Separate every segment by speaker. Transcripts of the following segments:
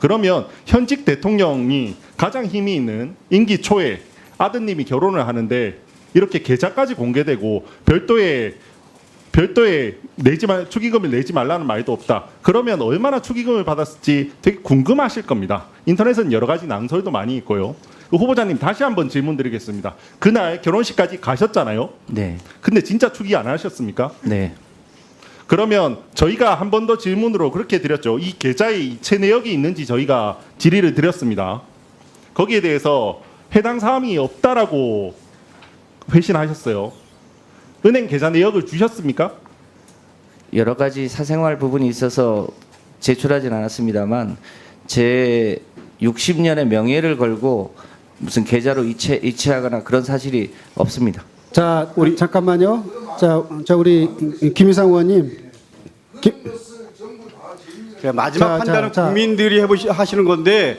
Speaker 1: 그러면 현직 대통령이 가장 힘이 있는 임기 초에 아드님이 결혼을 하는데 이렇게 계좌까지 공개되고 별도의 축의금을 내지 말라는 말도 없다. 그러면 얼마나 축의금을 받았을지 되게 궁금하실 겁니다. 인터넷은 여러 가지 낭설도 많이 있고요. 후보자님 다시 한번 질문드리겠습니다. 그날 결혼식까지 가셨잖아요.
Speaker 2: 네.
Speaker 1: 근데 진짜 축의 안 하셨습니까?
Speaker 2: 네.
Speaker 1: 그러면 저희가 한 번 더 질문으로 그렇게 드렸죠. 이 계좌에 이체 내역이 있는지 저희가 질의를 드렸습니다. 거기에 대해서 해당 사항이 없다라고 회신하셨어요. 은행 계좌 내역을 주셨습니까?
Speaker 2: 여러 가지 사생활 부분이 있어서 제출하진 않았습니다만 제 60년의 명예를 걸고 무슨 계좌로 이체하거나 그런 사실이 없습니다.
Speaker 3: 자, 우리 잠깐만요. 자 우리 김희상 의원님.
Speaker 4: 마지막
Speaker 3: 자,
Speaker 4: 판단은
Speaker 3: 자.
Speaker 4: 국민들이 하시는 건데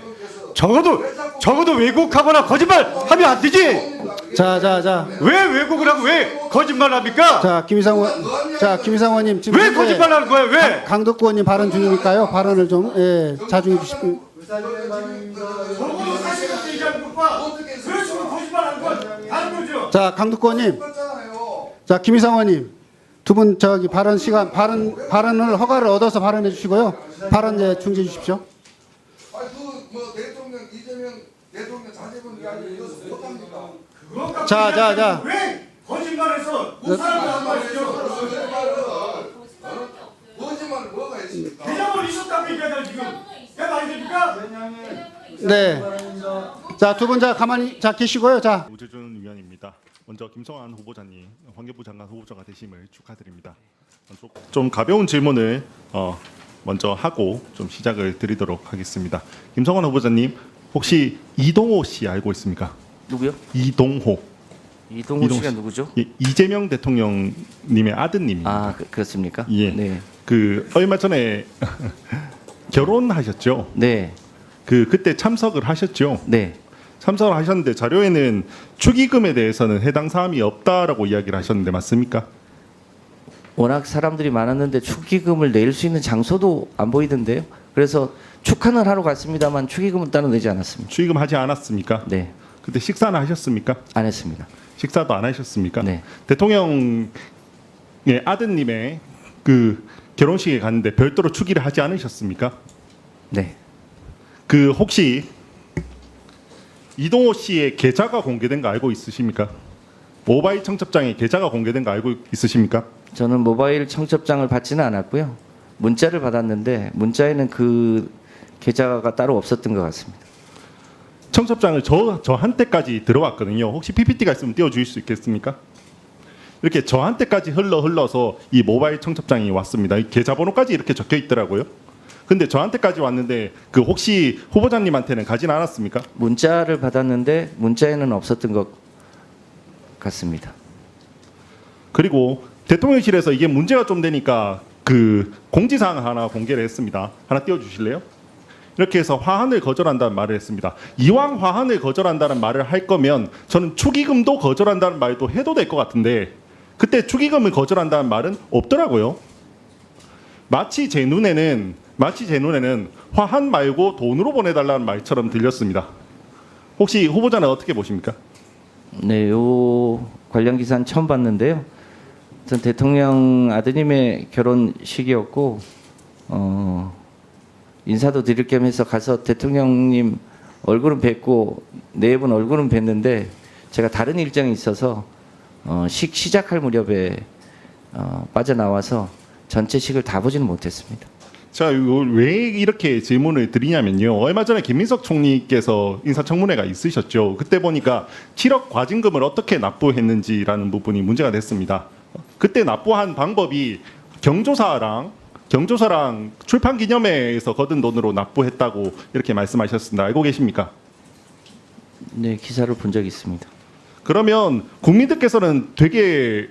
Speaker 4: 적어도 왜곡하거나 거짓말하면 안 되지.
Speaker 3: 자.
Speaker 4: 왜 왜곡을 하고 왜 거짓말을 합니까?
Speaker 3: 자, 김희상 의원님 지금
Speaker 4: 왜
Speaker 3: 현재
Speaker 4: 거짓말하는 거예요? 왜?
Speaker 3: 강덕구 의원님 발언 중이니까요. 발언을 좀 자중해 주시고.
Speaker 4: 적어도 사실을 얘기하는 것과 왜 지금 거짓말하는 건 다른 거죠.
Speaker 3: 자, 강덕구 의원님. 자, 김희상 의원님. 두 분 저기 발언을 허가를 얻어서 발언해 주시고요. 발언 중지해 주십시오.
Speaker 5: 뭐 대통령 이재명 대통령 자제분 이야기 이어서 못합니까?
Speaker 3: 자.
Speaker 4: 왜 거짓말해서 무사람을 한 말이죠?
Speaker 5: 거짓말을 뭐가 있습니까?
Speaker 4: 대장을 있었다고 얘기하잖아요 지금. 그게 말이 됩니까?
Speaker 3: 네. 자, 두 분 가만히 계시고요. 자.
Speaker 1: 우재준 위원입니다. 먼저 김성환 후보자님, 환경부 장관 후보자가 되심을 축하드립니다. 좀 가벼운 질문을 먼저 하고 좀 시작을 드리도록 하겠습니다. 김성환 후보자님, 혹시 이동호 씨 알고 있습니까?
Speaker 2: 누구요?
Speaker 1: 이동호
Speaker 2: 씨가 누구죠?
Speaker 1: 예, 이재명 대통령님의 아드님입니다.
Speaker 2: 아, 그렇습니까?
Speaker 1: 예.
Speaker 2: 네.
Speaker 1: 그 얼마 전에 결혼하셨죠?
Speaker 2: 네.
Speaker 1: 그때 참석을 하셨죠?
Speaker 2: 네.
Speaker 1: 참석을 하셨는데 자료에는 축의금에 대해서는 해당 사항이 없다라고 이야기를 하셨는데 맞습니까?
Speaker 2: 워낙 사람들이 많았는데 축의금을 낼 수 있는 장소도 안 보이던데요. 그래서 축하는 하러 갔습니다만 축의금은 따로 내지 않았습니다.
Speaker 1: 축의금 하지 않았습니까?
Speaker 2: 네.
Speaker 1: 그때 식사는 하셨습니까?
Speaker 2: 안 했습니다.
Speaker 1: 식사도 안 하셨습니까?
Speaker 2: 네.
Speaker 1: 대통령의 아드님의 그 결혼식에 갔는데 별도로 축의를 하지 않으셨습니까?
Speaker 2: 네.
Speaker 1: 그 혹시 이동호 씨의 계좌가 공개된 거 알고 있으십니까? 모바일 청첩장에 계좌가 공개된 거 알고 있으십니까?
Speaker 2: 저는 모바일 청첩장을 받지는 않았고요. 문자를 받았는데 문자에는 그 계좌가 따로 없었던 것 같습니다.
Speaker 1: 청첩장을 저한테까지 들어왔거든요. 혹시 PPT가 있으면 띄워주실 수 있겠습니까? 이렇게 저한테까지 흘러서 이 모바일 청첩장이 왔습니다. 이 계좌번호까지 이렇게 적혀 있더라고요. 근데 저한테까지 왔는데 그 혹시 후보자님한테는 가진 않았습니까?
Speaker 2: 문자를 받았는데 문자에는 없었던 것 같습니다.
Speaker 1: 그리고 대통령실에서 이게 문제가 좀 되니까 그 공지사항 하나 공개를 했습니다. 하나 띄워주실래요? 이렇게 해서 화환을 거절한다는 말을 했습니다. 이왕 화환을 거절한다는 말을 할 거면 저는 축의금도 거절한다는 말도 해도 될 것 같은데 그때 축의금을 거절한다는 말은 없더라고요. 마치 제 눈에는 화환 말고 돈으로 보내달라는 말처럼 들렸습니다. 혹시 후보자는 어떻게 보십니까?
Speaker 2: 네, 요 관련 기사는 처음 봤는데요. 전 대통령 아드님의 결혼식이었고 인사도 드릴 겸 해서 가서 대통령님 얼굴은 뵙고 네 분 얼굴은 뵀는데 제가 다른 일정이 있어서 시작할 무렵에 빠져나와서 전체 식을 다 보지는 못했습니다.
Speaker 1: 자, 왜 이렇게 질문을 드리냐면요. 얼마 전에 김민석 총리께서 인사청문회가 있으셨죠. 그때 보니까 7억 과징금을 어떻게 납부했는지라는 부분이 문제가 됐습니다. 그때 납부한 방법이 경조사랑 출판 기념회에서 거둔 돈으로 납부했다고 이렇게 말씀하셨습니다. 알고 계십니까?
Speaker 2: 네, 기사를 본 적이 있습니다.
Speaker 1: 그러면 국민들께서는 되게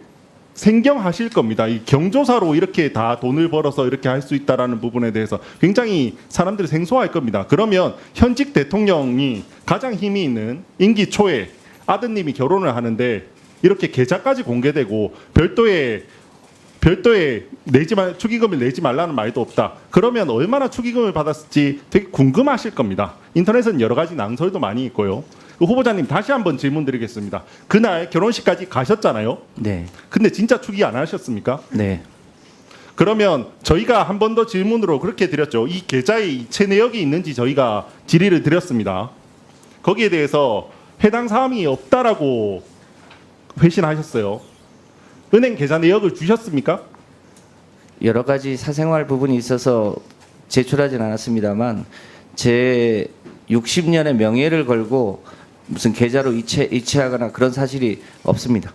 Speaker 1: 생경하실 겁니다. 이 경조사로 이렇게 다 돈을 벌어서 이렇게 할 수 있다라는 부분에 대해서 굉장히 사람들이 생소할 겁니다. 그러면 현직 대통령이 가장 힘이 있는 임기 초에 아드님이 결혼을 하는데 이렇게 계좌까지 공개되고 별도의 축의금을 내지 말라는 말도 없다. 그러면 얼마나 축의금을 받았을지 되게 궁금하실 겁니다. 인터넷은 여러 가지 낭설도 많이 있고요. 후보자님 다시 한번 질문드리겠습니다. 그날 결혼식까지 가셨잖아요.
Speaker 2: 네.
Speaker 1: 근데 진짜 축의 안 하셨습니까?
Speaker 2: 네.
Speaker 1: 그러면 저희가 한 번 더 질문으로 그렇게 드렸죠. 이 계좌에 이체 내역이 있는지 저희가 질의를 드렸습니다. 거기에 대해서 해당 사항이 없다라고 회신하셨어요. 은행 계좌 내역을 주셨습니까?
Speaker 2: 여러 가지 사생활 부분이 있어서 제출하진 않았습니다만 제 60년의 명예를 걸고 무슨 계좌로 이체하거나 그런 사실이 없습니다.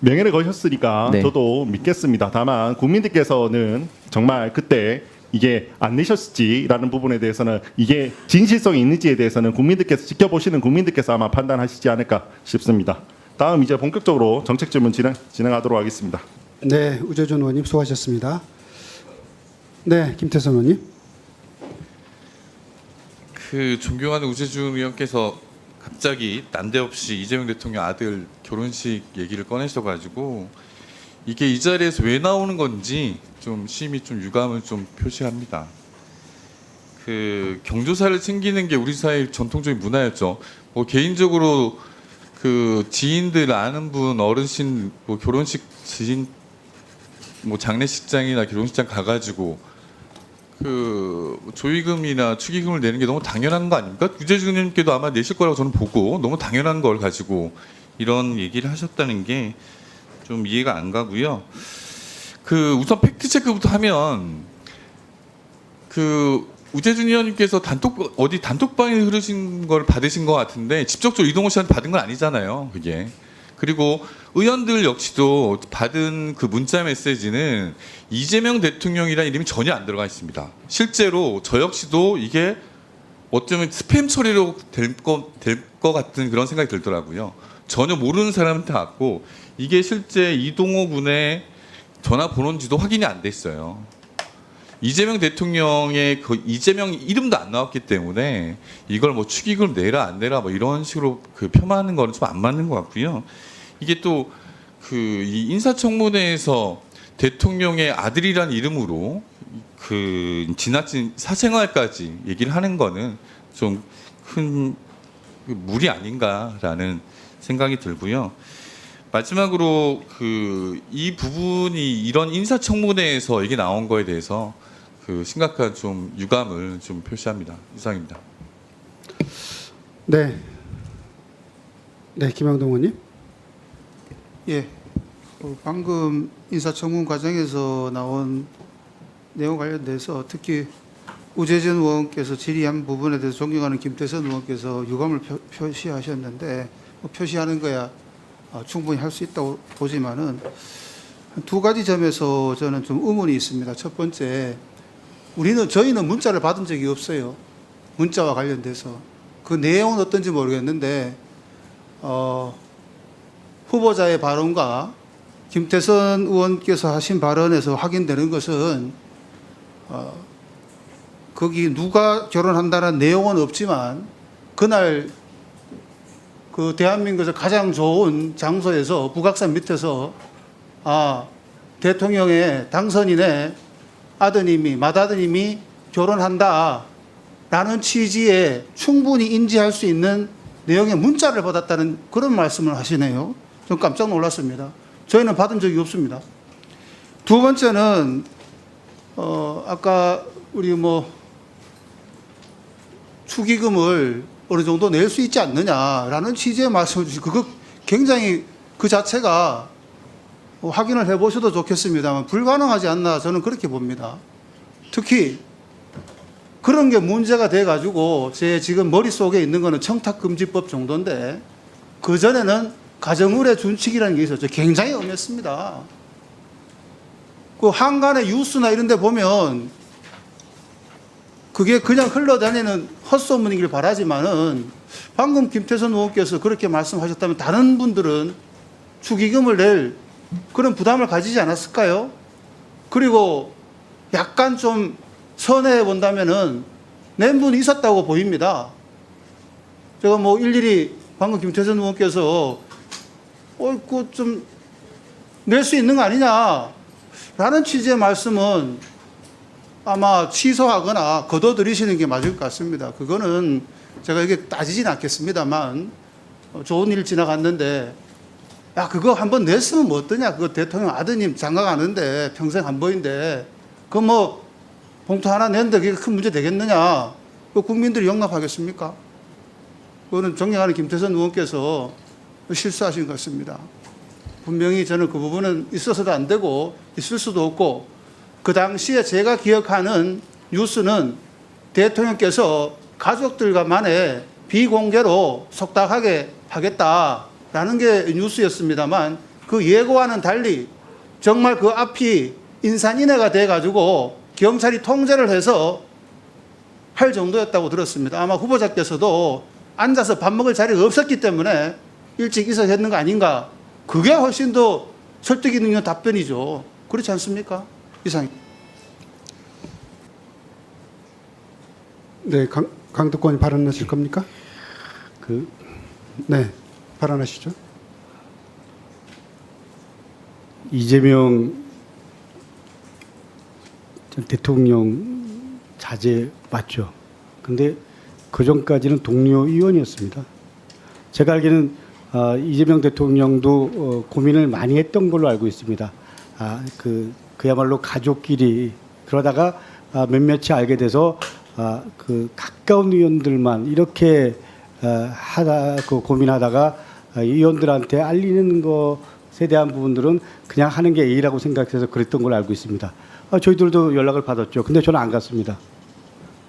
Speaker 1: 명예를 거셨으니까
Speaker 2: 네.
Speaker 1: 저도 믿겠습니다. 다만 국민들께서는 정말 그때 이게 안 내셨을지라는 부분에 대해서는 이게 진실성이 있는지에 대해서는 국민들께서 지켜보시는 국민들께서 아마 판단하시지 않을까 싶습니다. 다음 이제 본격적으로 정책 질문 진행하도록 하겠습니다.
Speaker 3: 네, 우재준 의원님 수고하셨습니다. 네, 김태선 의원님.
Speaker 6: 그 존경하는 우재준 의원께서 갑자기 난데없이 이재명 대통령 아들 결혼식 얘기를 꺼내셔가지고 이게 이 자리에서 왜 나오는 건지 좀 심히 좀 유감을 좀 표시합니다. 그 경조사를 챙기는 게 우리 사회의 전통적인 문화였죠. 뭐 개인적으로 그 지인들 아는 분 어르신 뭐 결혼식 지인 뭐 장례식장이나 결혼식장 가가지고 그 조의금이나 축의금을 내는 게 너무 당연한 거 아닙니까? 유재준 의원님께도 아마 내실 거라고 저는 보고 너무 당연한 걸 가지고 이런 얘기를 하셨다는 게 좀 이해가 안 가고요. 그 우선 팩트 체크부터 하면 그 우재준 의원님께서 어디 단톡방에 흐르신 걸 받으신 것 같은데 직접적으로 이동호 씨한테 받은 건 아니잖아요. 그게. 그리고 의원들 역시도 받은 그 문자 메시지는 이재명 대통령이라는 이름이 전혀 안 들어가 있습니다. 실제로 저 역시도 이게 어쩌면 스팸 처리로 될 것 같은 그런 생각이 들더라고요. 전혀 모르는 사람한테 왔고 이게 실제 이동호 군의 전화번호인지도 확인이 안 됐어요. 이재명 대통령의 그 이재명 이름도 안 나왔기 때문에 이걸 뭐 축의금 내라 안 내라 뭐 이런 식으로 그 폄하하는 거는 좀 안 맞는 것 같고요. 이게 또 그 이 인사청문회에서 대통령의 아들이란 이름으로 그 지나친 사생활까지 얘기를 하는 거는 좀 큰 무리 아닌가라는 생각이 들고요. 마지막으로 그 이 부분이 이런 인사청문회에서 이게 나온 거에 대해서 그 심각한 좀 유감을 좀 표시합니다. 이상입니다.
Speaker 3: 네. 네, 김영동 의원님.
Speaker 7: 예, 방금 인사청문 과정에서 나온 내용 관련돼서 특히 우재준 의원께서 질의한 부분에 대해서 존경하는 김태선 의원께서 유감을 표시하셨는데 표시하는 거야 충분히 할 수 있다고 보지만은 두 가지 점에서 저는 좀 의문이 있습니다. 첫 번째, 저희는 문자를 받은 적이 없어요. 문자와 관련돼서 그 내용은 어떤지 모르겠는데 후보자의 발언과 김태선 의원께서 하신 발언에서 확인되는 것은 거기 누가 결혼한다는 내용은 없지만 그날 그 대한민국에서 가장 좋은 장소에서 북악산 밑에서 대통령의 당선인의 맏아드님이 결혼한다라는 취지에 충분히 인지할 수 있는 내용의 문자를 받았다는 그런 말씀을 하시네요. 좀 깜짝 놀랐습니다. 저희는 받은 적이 없습니다. 두 번째는 아까 우리 축의금을 어느 정도 낼 수 있지 않느냐라는 취지의 말씀을 주시고 그거 굉장히 그 자체가 확인을 해보셔도 좋겠습니다만 불가능하지 않나 저는 그렇게 봅니다. 특히 그런 게 문제가 돼가지고 제 지금 머릿속에 있는 거는 청탁금지법 정도인데 그전에는 가정의뢰 준칙이라는 게 있었죠. 굉장히 엄했습니다. 그 한간의 뉴스나 이런 데 보면 그게 그냥 흘러다니는 헛소문이길 바라지만은 방금 김태선 의원께서 그렇게 말씀하셨다면 다른 분들은 축의금을 낼 그런 부담을 가지지 않았을까요? 그리고 약간 좀 선회해 본다면은 낸 분이 있었다고 보입니다. 제가 일일이 방금 김태선 의원께서 좀 낼 수 있는 거 아니냐라는 취지의 말씀은 아마 취소하거나 거둬들이시는 게 맞을 것 같습니다. 그거는 제가 이게 따지진 않겠습니다만 좋은 일 지나갔는데 야 그거 한번 냈으면 뭐 어떠냐. 그거 대통령 아드님 장가 가는데 평생 한 번인데 그거 뭐 봉투 하나 냈는데 그게 큰 문제 되겠느냐. 그 국민들이 용납하겠습니까? 그거는 존경하는 김태선 의원께서 실수하신 것 같습니다. 분명히 저는 그 부분은 있어서도 안 되고 있을 수도 없고 그 당시에 제가 기억하는 뉴스는 대통령께서 가족들과만의 비공개로 속닥하게 하겠다라는 게 뉴스였습니다만 그 예고와는 달리 정말 그 앞이 인산인해가 돼가지고 경찰이 통제를 해서 할 정도였다고 들었습니다. 아마 후보자께서도 앉아서 밥 먹을 자리가 없었기 때문에 일찍 이사했는 거 아닌가. 그게 훨씬 더 설득 있는 답변이죠. 그렇지 않습니까? 이상입니다.
Speaker 3: 네, 강덕권이 발언하실 겁니까? 네, 발언하시죠.
Speaker 8: 이재명 전 대통령 자제 맞죠? 근데 그 전까지는 동료 의원이었습니다. 제가 알기로는 이재명 대통령도 고민을 많이 했던 걸로 알고 있습니다. 그야말로 가족끼리 그러다가 몇몇이 알게 돼서 그 가까운 의원들만 이렇게 고민하다가 의원들한테 알리는 것에 대한 부분들은 그냥 하는 게 예의라고 생각해서 그랬던 걸로 알고 있습니다. 저희들도 연락을 받았죠. 근데 저는 안 갔습니다.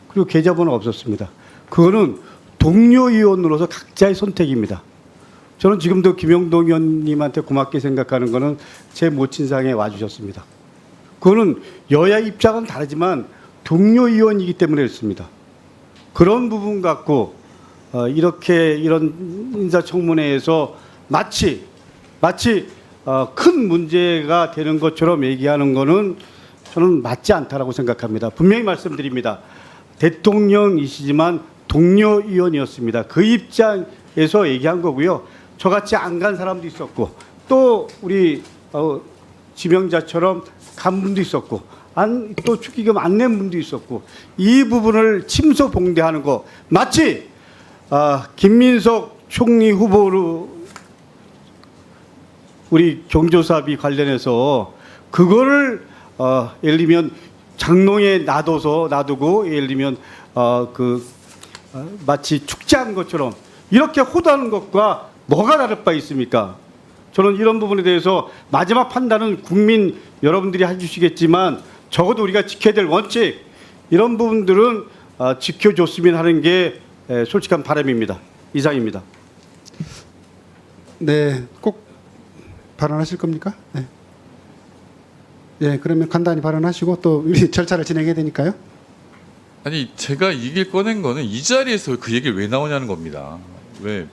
Speaker 8: 그리고 계좌번호 없었습니다. 그거는 동료 의원으로서 각자의 선택입니다. 저는 지금도 김영동 의원님한테 고맙게 생각하는 거는 제 모친상에 와주셨습니다. 그거는 여야 입장은 다르지만 동료 의원이기 때문에 그렇습니다. 그런 부분 갖고 이런 인사청문회에서 마치 큰 문제가 되는 것처럼 얘기하는 거는 저는 맞지 않다라고 생각합니다. 분명히 말씀드립니다. 대통령이시지만 동료 의원이었습니다. 그 입장에서 얘기한 거고요. 저같이 안 간 사람도 있었고 또 우리 지명자처럼 간 분도 있었고 또 축의금 안 낸 분도 있었고 이 부분을 침소봉대하는 거 마치 김민석 총리 후보로 우리 경조사비 관련해서 그거를 예를 들면 장롱에 놔두고 예를 들면 마치 축제한 것처럼 이렇게 호도하는 것과 뭐가 다를 바 있습니까? 저는 이런 부분에 대해서 마지막 판단은 국민 여러분들이 해주시겠지만 적어도 우리가 지켜야 될 원칙 이런 부분들은 지켜줬으면 하는 게 솔직한 바람입니다. 이상입니다.
Speaker 3: 네, 꼭 발언하실 겁니까? 네. 예, 그러면 간단히 발언하시고 또 우리 절차를 진행해야 되니까요.
Speaker 6: 아니 제가 이 얘기를 꺼낸 거는 이 자리에서 그 얘기를 왜 나오냐는 겁니다. 왜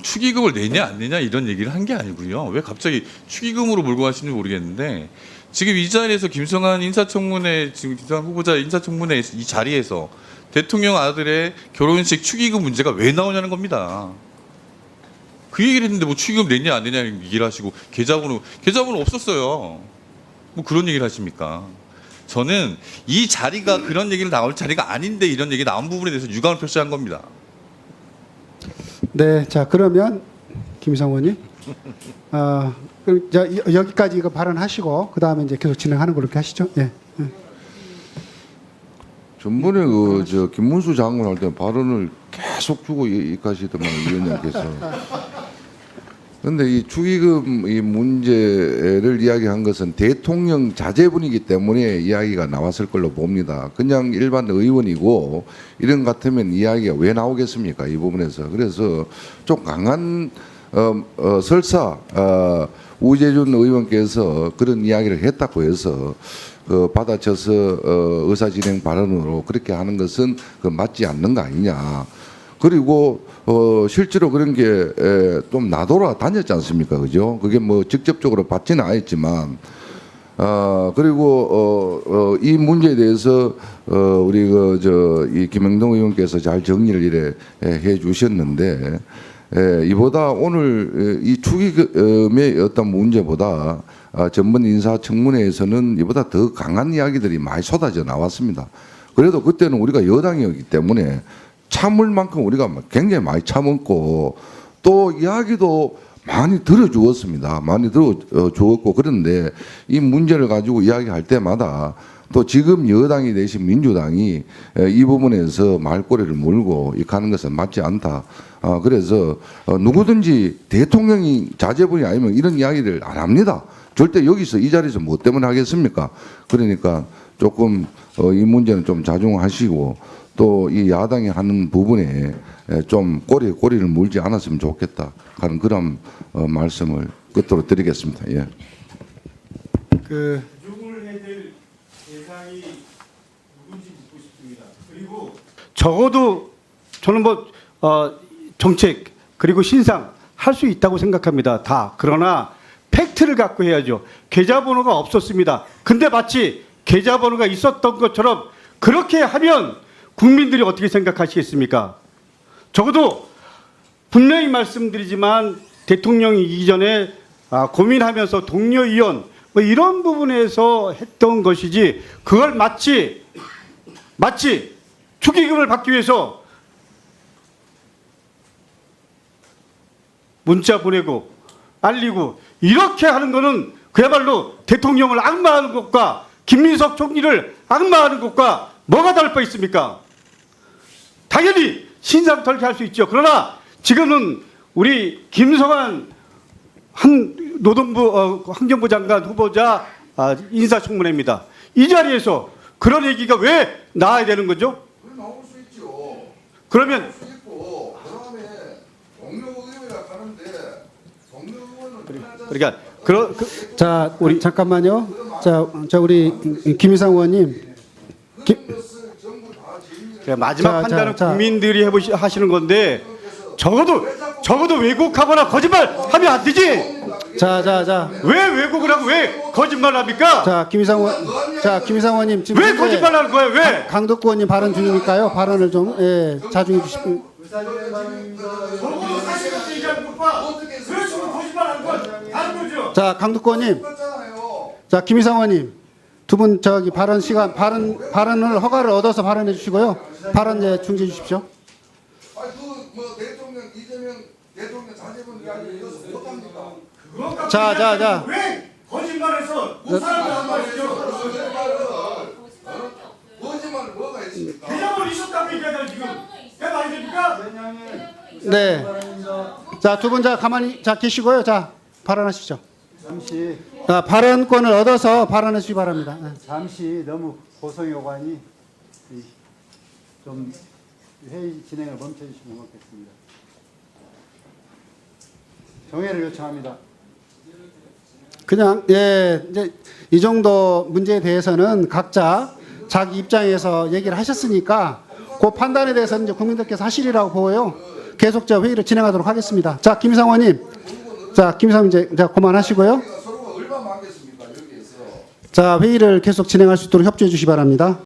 Speaker 6: 축의금을 내냐 안 내냐 이런 얘기를 한 게 아니고요. 왜 갑자기 축의금으로 몰고 가시는지 모르겠는데 지금 이 자리에서 김성한 인사청문회 지금 김성한 후보자 인사청문회 이 자리에서 대통령 아들의 결혼식 축의금 문제가 왜 나오냐는 겁니다. 그 얘기를 했는데 뭐 축의금 내냐 안 내냐 얘기를 하시고 계좌번호 없었어요. 뭐 그런 얘기를 하십니까? 저는 이 자리가 그런 얘기를 나올 자리가 아닌데 이런 얘기 나온 부분에 대해서 유감을 표시한 겁니다.
Speaker 3: 네, 자 그러면 김희성 의원님, 그럼 여기까지 이거 발언하시고 그 다음에 이제 계속 진행하는 걸로 이렇게 하시죠. 예.
Speaker 5: 전번에 김문수 장관 할 때 발언을 계속 주고 이까시더만 위원장께서. 그런데 이 축의금 이 문제를 이야기한 것은 대통령 자제분이기 때문에 이야기가 나왔을 걸로 봅니다. 그냥 일반 의원이고 이런 것 같으면 이야기가 왜 나오겠습니까? 이 부분에서. 그래서 좀 강한 설사 우재준 의원께서 그런 이야기를 했다고 해서 받아쳐서 의사진행 발언으로 그렇게 하는 것은 맞지 않는 거 아니냐. 그리고 실제로 그런 게 좀 나돌아 다녔지 않습니까, 그죠? 그게 뭐 직접적으로 받지는 않았지만 그리고 이 문제에 대해서 우리 이 김영동 의원께서 잘 정리를 이래 해 주셨는데 이보다 오늘 이 축의금의 어떤 문제보다 전번 인사청문회에서는 이보다 더 강한 이야기들이 많이 쏟아져 나왔습니다. 그래도 그때는 우리가 여당이었기 때문에 참을 만큼 우리가 굉장히 많이 참았고 또 이야기도 많이 들어주었습니다. 많이 들어주었고 그런데 이 문제를 가지고 이야기할 때마다 또 지금 여당이 되신 민주당이 이 부분에서 말꼬리를 물고 이렇게 하는 것은 맞지 않다. 그래서 누구든지 대통령이 자제분이 아니면 이런 이야기를 안 합니다. 절대 여기서 이 자리에서 뭐 때문에 하겠습니까? 그러니까 조금 이 문제는 좀 자중하시고 또 이 야당이 하는 부분에 좀 꼬리를 물지 않았으면 좋겠다 하는 그런 말씀을 끝으로 드리겠습니다. 예.
Speaker 8: 조중을 해낼 대상이 누군지 묻고 싶습니다. 그리고 적어도 저는 정책 그리고 신상 할 수 있다고 생각합니다. 다. 그러나 팩트를 갖고 해야죠. 계좌번호가 없었습니다. 근데 마치 계좌번호가 있었던 것처럼 그렇게 하면 국민들이 어떻게 생각하시겠습니까? 적어도 분명히 말씀드리지만 대통령이기 전에 고민하면서 동료 의원 이런 부분에서 했던 것이지 그걸 마치 축의금을 받기 위해서 문자 보내고 알리고 이렇게 하는 거는 그야말로 대통령을 악마하는 것과 김민석 총리를 악마하는 것과 뭐가 다를 바 있습니까? 당연히 신상 털게 할 수 있죠. 그러나 지금은 우리 김성한 노동부 환경부 장관 후보자 인사청문회입니다. 이 자리에서 그런 얘기가 왜 나와야 되는 거죠?
Speaker 5: 나올 수 있죠.
Speaker 8: 그러면
Speaker 5: 나올 수 있고 그다음에 동료 의원이라 하는데 동료 의원은
Speaker 3: 그러니까 자 우리 잠깐만요. 자 우리 김희상 의원님.
Speaker 8: 마지막
Speaker 3: 자,
Speaker 8: 판단은
Speaker 3: 자.
Speaker 8: 국민들이 하시는 건데 적어도 왜곡하거나 거짓말하면 안 되지.
Speaker 3: 자.
Speaker 8: 왜 왜곡을 하고 왜 거짓말을 합니까?
Speaker 3: 자 김희상 의원님 지금
Speaker 8: 왜
Speaker 3: 현재
Speaker 8: 거짓말하는 거예요? 왜?
Speaker 3: 강덕구 의원님 발언 중이니까요. 발언을 좀 자중해 주시고.
Speaker 4: 적어도 사실을 얘기하는 것과 그런 식으로 거짓말하는 건 다른 거죠.
Speaker 3: 자 강덕구 의원님. 자 김희상 의원님 두 분 발언 시간 발언을 허가를 얻어서 발언해 주시고요. 발언 중지해 주십시오.
Speaker 5: 대통령 이재명 대통령 자제분 이야기 이어서 못합니까?
Speaker 3: 자.
Speaker 4: 왜 거짓말해서 우사를 한 말이죠.
Speaker 5: 거짓말 뭐가 있습니까?
Speaker 4: 계좌번호 있었다고 얘기하잖아요 지금. 왜 말이 됩니까?
Speaker 3: 네. 자 두 분 가만히 계시고요. 자 발언하십시오.
Speaker 8: 잠시
Speaker 3: 발언권을 얻어서 발언해 주시기 바랍니다.
Speaker 8: 잠시 너무 고성 요관이 좀 회의 진행을 멈춰주시면 고맙겠습니다. 정회를 요청합니다.
Speaker 3: 그냥 이제 이 정도 문제에 대해서는 각자 자기 입장에서 얘기를 하셨으니까 그 판단에 대해서는 이제 국민들께서 하시리라고 보고요. 계속 회의를 진행하도록 하겠습니다. 자 김희상 의원님, 김희상 이제 그만하시고요. 자 회의를 계속 진행할 수 있도록 협조해 주시기 바랍니다.